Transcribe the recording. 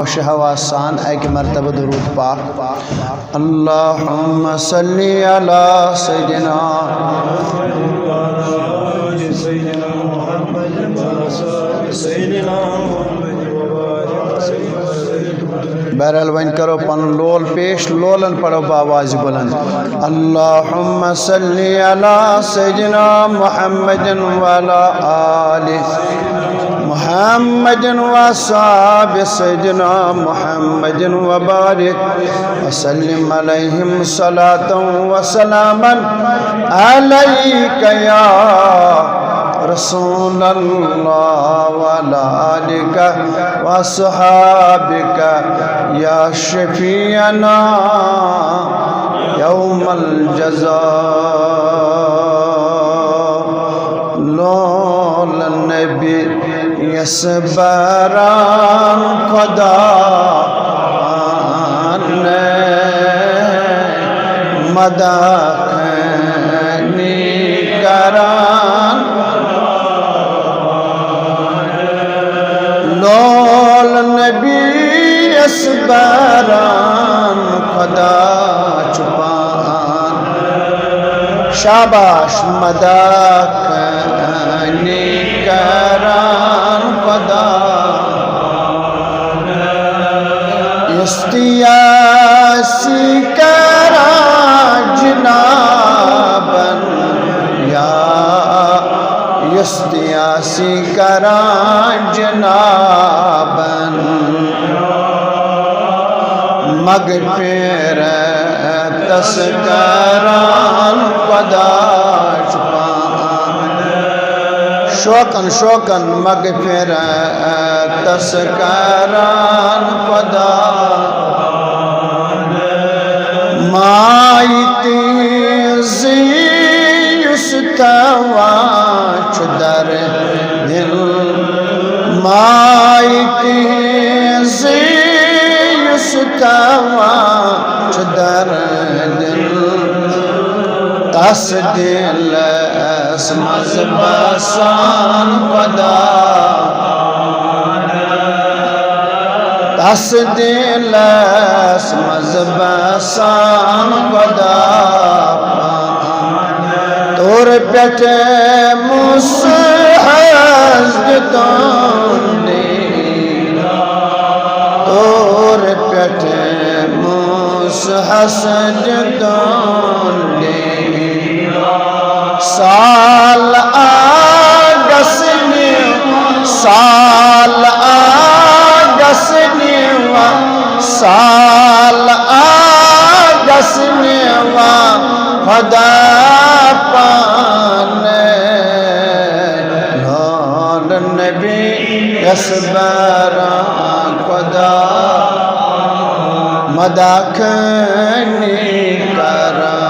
शहवासान एक मरतबा दुरूद पाक। अल्लाहुम्मा सल्ली अला सय्यिदिना बहरहाल वन करो पन लोल पेश, लोलन पढ़ो बावाज बुलंद। अल्लाहुम्मा सल्ली अला सय्यिदिना मुहम्मदिन व अला आलि मुहम्मदिन व अस्हाबि सय्यिदिना मुहम्मदिन व बारिक व सल्लिम अलैहिम सलातन व सलामन अलैका या रसूल अल्लाह व अला आलिका व अस्हाबिका या शफीअना यौमल जज़ा। लोल नबी यसबरान खुदा ने मदाखनी करान। लोल नबी यसबरान खुदा छुपान। शाबाश मदाखनी करान खुदा इस्तियासी करा जनाबन या इस्तियासी करा जनाबन मगफिरत तस्करान खुदा शोकन शोकन मगफिरत तस्करान खुदा माइती ज़ियुस्तवा चुदर दिल माइती ज़ियुस्तवा चुदर दिल तस दिल मज़बसान खुदा तस दिल मज़बसान खुदा तोर पेट मुसहज़दोंदे तोर पेट मुसहज़दोंदे साल आगसने साल आगसने साल आगसने खुदा पाने लोल नबी यसबरान खुदा मदाखनी करा।